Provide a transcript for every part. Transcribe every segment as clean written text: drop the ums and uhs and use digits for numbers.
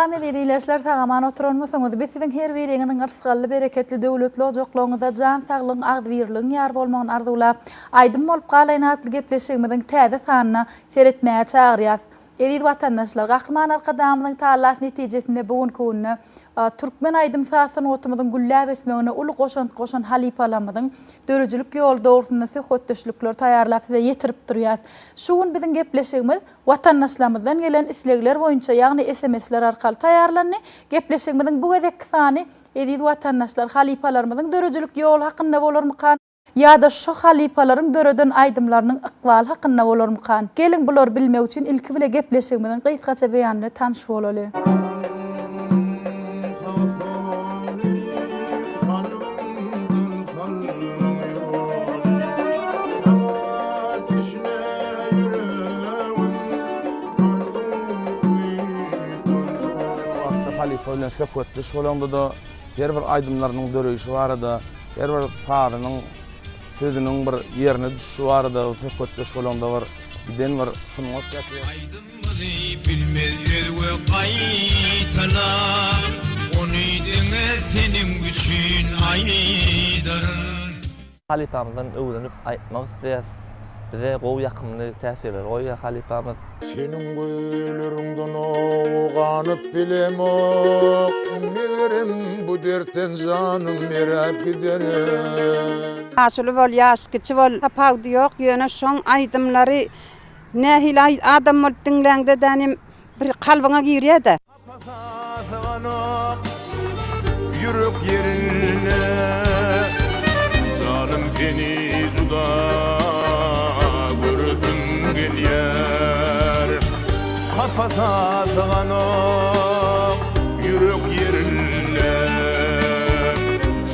Salam edilişler tağaman oturulmasyňyz. Biz siziň her biriňiziň arsgally bereketli döwletli ojaqlaryňyzda jan saglyň, agdyrlygyň ýar bolmagyny arzulap, aýdym bolup galaýnatly gepleşigimiziň täze sanyna seretmäge çagyrýas. Edil watandaşlar, gahryman arkadamyň taýlas netijesinde bugünkü günü Türkmen aýdym sasyny otymyzyň gülläp esmegine uly goşan halipalamyzyň dörejlik ýol dogrusynda söhbetdeşlikler taýýarlap size ýetirip durýar. Şu gün biziň gepleşigimiz watandaşlarymyzdan gelen islegler boýunça, ýagny SMS-ler arkaly taýýarlandy. Gepleşigimiziň bu gezek sany edil watandaşlar halipalarymyzyň dörejlik ýol hakynda bolarmykan? Ya da şu halipalaryň döreden aýdymlarynyň ykbaly hakynda bolarmykan? Gelin bular bilmek üçin ilki bile gepleşigimiziň gysgaça beýanyny tanış bolaly. Halipa bilen söhbetde şolanda da her bir aýdymlarynyň döreýişi barada, her bir farynyň sözüniň bir ýerine düşüşi barada söhbetde şolanda bar den bir sunmat ýaty. Aýdymmy bilmez ýöwe gaýtala, ony diňe senin güçün aýdyryn. Halipamyzdan öwrenip aýtmak isleýär. Bize gowy ýakymly täsirler goýýar halipamyz. Senin gözlerinden oğanıp bilemok, bilirim bu dertten canım merap giderim. Aşılı bol, yaş kiçi bol, tapagdy ýok, ýöne şoň aýdymlary nähil adam bolup dinläňde dänim bir kalbyňa girýär-de. Yürek yerine zalim seni juda görüsüm gelýär. Kapasa sığanok yürek yerine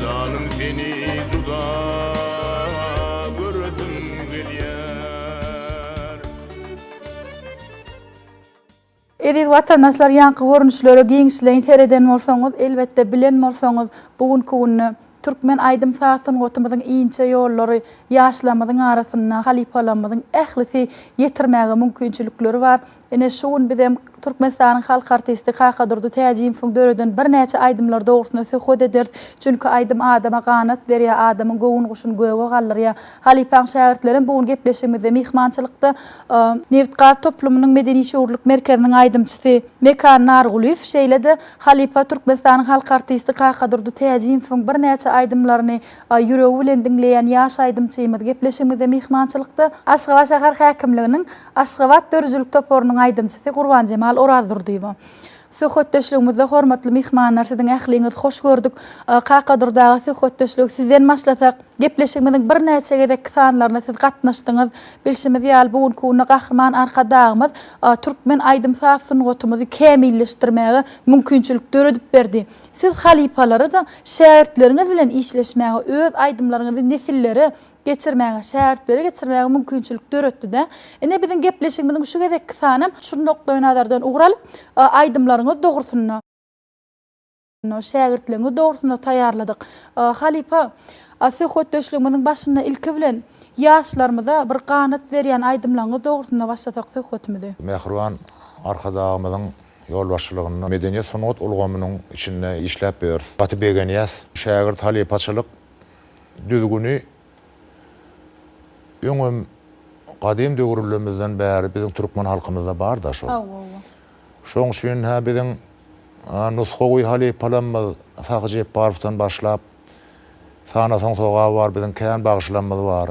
zalim seni juda görüsüm gelýär. Edil watandaşlar ýanky görnüşlere giňişleýin tereden bolsaňyz, elbetde bilen bolsaňyz, bugünkü günü Türkmen aýdym sasyny otymyzyň iňçe ýollary, ýaşlamyzyň arasynda halipalamyzyň ählisi ýetirmäge mümkinçilikleri bar. Ene şu gün bizem Türkmenistanyň halk artisti Kaka Durdu Täjimiň döreden bir näçe aýdymlar dogrusynda söhbet ederiz. Çünki aýdym adama ganat berýär, adamyň gowun guşun göwe gallarýar. Halipaň şagirdleriň bugün gepleşigimizde mihmançylykda Newtgaz toplumynyň medeni şuurluk merkeziniň aýdymçysy Mekan Narguliýew şeýledi. Halipa Türkmenistanyň halk artisti Kaka Durdu Täjimiň bir näçe aýdymlaryny ýüregi bilen dinleýän ýaş aýdymçymyz gepleşigimizde mihmançylykda Aşgabat şäher häkimliginiň Aşgabat dörejlik toporunyň aýdymçysy Gurban Jemal Oraz durdyby. Söhbetdeşligimizde hormatly mihmanlar, siziň ähliňiz hoş gördük. Kaka Durdagy söhbetdeşlik sizden başlasak, gepleşigimiziň bir näçe gezek sanlaryna siz gatnaşdyňyz. Bilşimiz ýaly bugünkü güni gahryman arkadagymyz Türkmen aýdym sasyny otymyzy kämilleşdirmäge mümkinçilik döredip berdi. Siz halipalary da şähertleriňiz bilen işleşmäge, öz aýdymlaryňyzy nesilleri geçirmäge, şähertlere geçirmäge mümkinçilik döretdi-de. Ene biziň gepleşigimiziň şu gezek sany şu nokta nazardan ugralyp aýdymlaryňyz dogrusyna şähertleriňiz dogrusyna taýýarladyk. Halipa söhbetdeşligimiziň başynda ilki bilen ýaşlarymyza bir ganat berýän aýdymlaryňyz dogrusyna başlasak söhbetimizi. Mehruan arkadağımızın yol başçılığının medeniyet sunat ulgamının içinde işlep berýär. Baty Begeniyas, şägird halipaçylyk düzgünü öňüm gadym döwürlerimizden bäri biziň türkmen halkymyzda bar da şol. Şoň üçin ha biziň nusxawy halipalamyz Sagajep Barpdan başlap sanasaň soga bar, biziň kän bagyşlanmaz bar.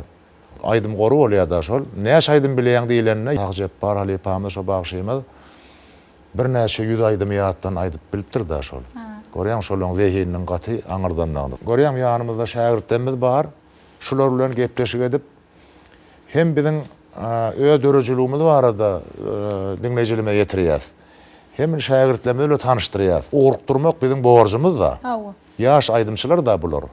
Aýdym goru bolýar da şol. Näçe aýdym bileýän diýilende Sagajep Bar halipamyz şo bagyşymyz bir näçe ýüz aýdym ýatdan aýdyp bilipdir da şol. Görýän şolaň zehininiň gaty aňyrdandygyny. Görýän ýanymyzda şägirdlerimiz bar. Şular bilen gepleşik edip hem biziň öz dörejligimiz barada dinleýijilerime ýetirýär. Hem şägirdlerimiz bilen tanışdyrýar. Ogurukdurmak biziň borjumyz da. Ýaş aýdymçylar da bular.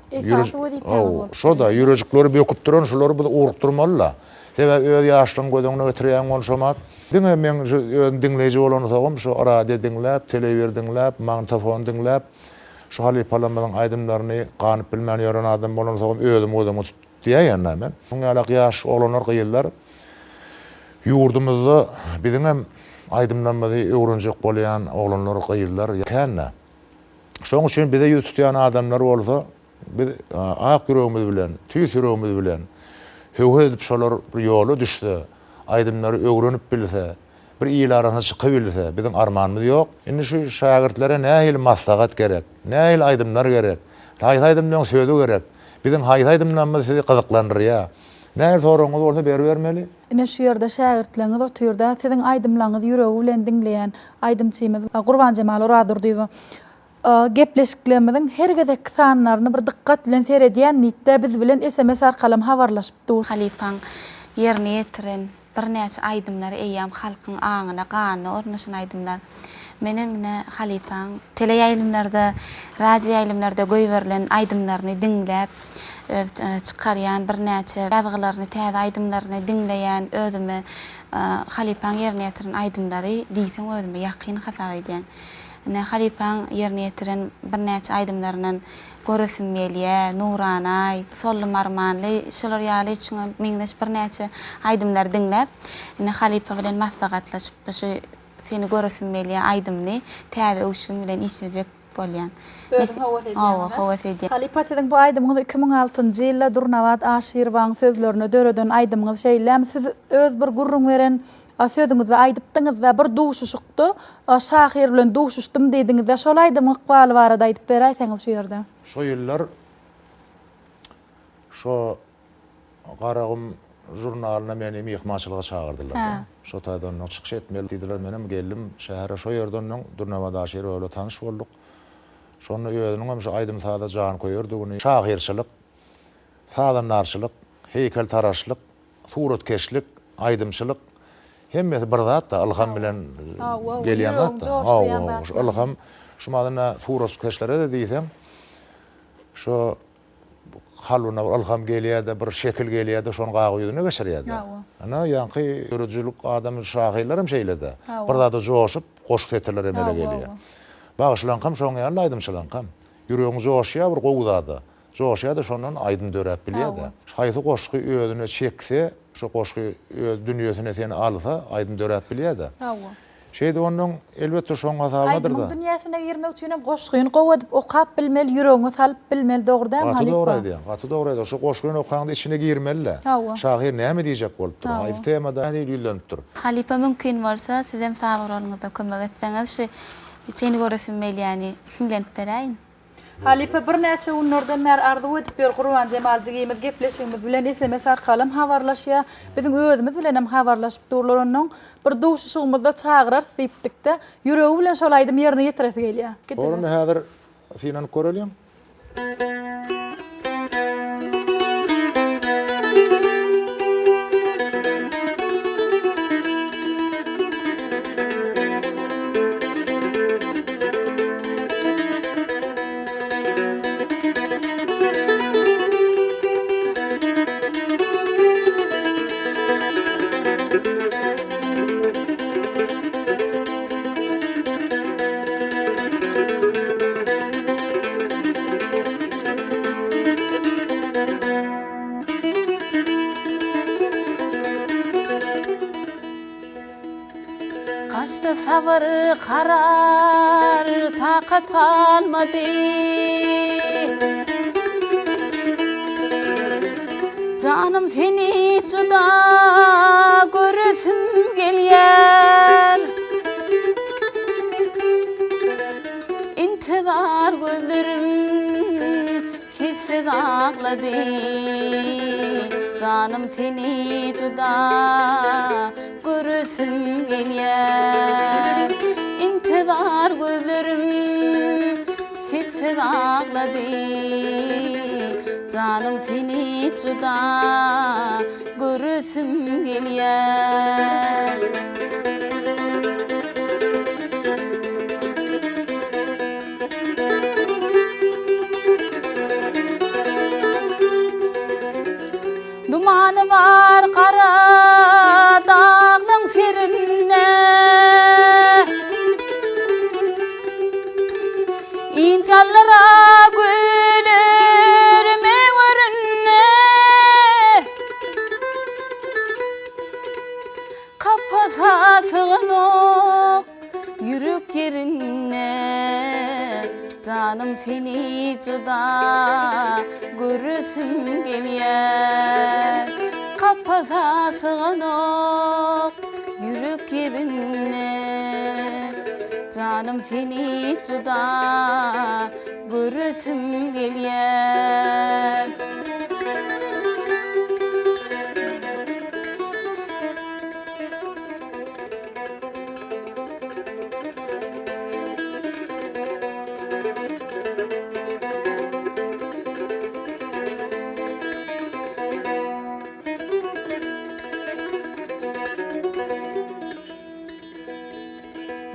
Şo da ýürejikleri böküp duran şolary biz ogurukdurmalylar. Sebäp öz ýaşlygyň gödüňe getirýän konuşmat. Diňe men dinleýiji bolany sagam şo radio dinläp, telewizor dinläp, magnetofon dinläp, şu halipalamyzyň aýdymlaryny ganyp bilmän ýören adam bolany sagam özüm diýýän men. Şoňa ýaş oglanlar gyýylar. Ýurdumyzda biziň hem aydymlanmady öwrenjek bolýan oglanlar, gyýylar ýa-da. Şoň üçin bize ýüz tutýan adamlar bolsa, biz ak ýüregimiz bilen, tüýs ýüregimiz bilen höwür edip şolar bir ýola düşdi. Aydymlary öwrenip bilse, bir ýylarana çykyp bilse, biziň armanymyz ýok. Indi şu şagirtlere nähil maslahat gerek, nähil aydymlar gerek, haýt-aýdymlaryň sözi gerek. Biziň haýt-aýdymlarymyz sizi gyzyklandyrýar. Näme soraňyz bolsa bermeli. Ine şu ýerde şagirdleriniz oturýarda, siziň aydymlaryňyzy ýüregi bilen diňleýän aydymçymyz Gurban Jemal Uradur diýip gepleşiklerimizin her gedek sanlaryny bir dikkat bilen seredýän nitde biz bilen SMS arkaly habarlaşyp dur. Halipaň ýerine ýetiren bir näçe aydymlary eýýäm halkyň aňyna gany ornaşan aydymlar. Menimne Halipaň teleýaýlymlarda, radio ýaýlymlarda göýberilen aydymlaryny diňläp çıkaryan bir näçe ýazgylaryny, täze aydymlaryny diňleýän özüme Halipaň ýerine ýetiren aydymlary diýsem özüme ýakyn hasap edýän. Halipaň ýerine ýetiren bir näçe aydymlarynyň görüsinmelýä, nuranay, sollum armanly, şolar ýaly üçin meňdeş bir näçe aydymlar diňläp, Halipa bilen maslahatlaşyp şu seni görüsinmelýä aydymny täze uşun bilen işlejek bolýan. Halipa siziň bu aydymyňyz 2006-njy ýylda Durnawat Aşyrwaň sözlerini döreden aydymyňyz şeýlem siz öz bir gurrun beren sözüňizi aýdypdyňyz we bir duşuşykdy. Şahir bilen duşuşdum diýdiňiz we şol aýdymyň ykbaly barada aýdyp beräýsiňiz şu ýerde. Şo ýyllar şo Garagym jurnalyna meni mehmançylyga çagyrdylar. Şo taýdan çykyş etmeli diýdiler, menem geldim şähere şo ýerden Durnawat Aşyrwaň tanış bolduk. Şonu özüniň hem şu aydym sada jan koýardy. Şahirçilik, sadanlarçylyk, heykel taraşlyk, suratkeşlik, aydymçylyk hemmesi bir zat da alham bilen gelýän zat da. Alham şu madyna suratkeşlere de diýsem, şu haluna alham gelýär-de bir şekil gelýär-de şonu gaýýydyna geçirýär-de. Ana ýanky görüjülük adam şahirler hem şeýlede. Bir zat da joşup goşuk etirler emele gelýär. Bağışlankam şoňa ýaly aydymçylankam. Ýüregiň joşýa bir gowdady. Joşýa da şondan aydym dörep bilýär-de. Haýsy goşky özüne çekse, şu goşky öz dünýesine seni alsa, aydym dörep bilýär-de. Şeýde onuň elbetde şoň hasabadyr da. Aydym dünýäsine girmek üçin hem goşkyny gowadyp okap bilmeli, ýüregiňi salyp bilmeli, dogrydan Halipa. Gaty dogry aýdýar. Şu goşkyny okaganda içine girmeli. Şahir näme diýjek bolup dur? Aýdy temada ýüzlenip dur. Halipa mümkin bolsa siz hem saglyk olaryňyzda kömek etseňiz şu seni görüsinmelýäni hüýlenip beräýin. Halipa bir näçe günlerden bäri arzuw edip bir Gurban Jemaljigiýimiz gepleşigimiz bilen SMS arkaly habarlaşýar. Biziň özümiz bilen hem habarlaşyp durlar onuň bir duşuşygymyzda çagyrar diýipdik-de ýüregi bilen şol aýdym ýerine ýetiresi gelýär. Orany häzir senen görelýär. Kaçtı sabır karar takat kalmadı. Canım seni juda görüsüm gelýär. İntizar gözlerim sessiz ağladı. Canım seni juda görüsüm gelýär. İntizar gözlerim sessiz ağladı. Canım seni juda görüsüm gelýär. Dumanı var kara dağның serinde, İnçallara gülürme görünne, kapasa sığınok yürük yerine canım seni juda görüsüm gelýär kapasa sığınok yürük yerine canım seni juda görüsüm gelýär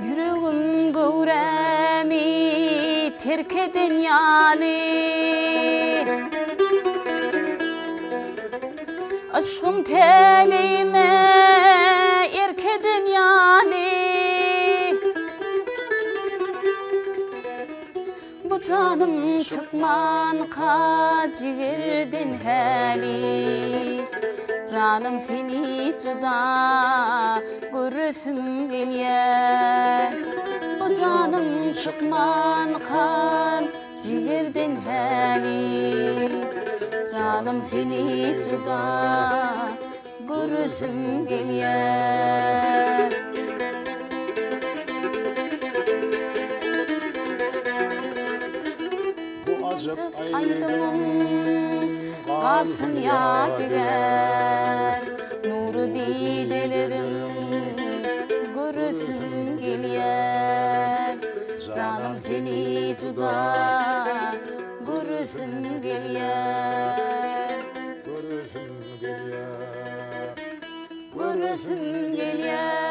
Yüreğim gövremi terk eden yani Aşkım telime erk eden yani Bu canım çıkman kaciğerden heli Canım seni juda görüsüm gelýär Bu canım çıkman kan ciğerden heli Canım seni juda görüsüm gelýär Bu acıp Aydımım kalsın yadigar Nuru didelerin görüsüm gelýär Canım seni juda görüsüm gelýär Görüsüm gelýär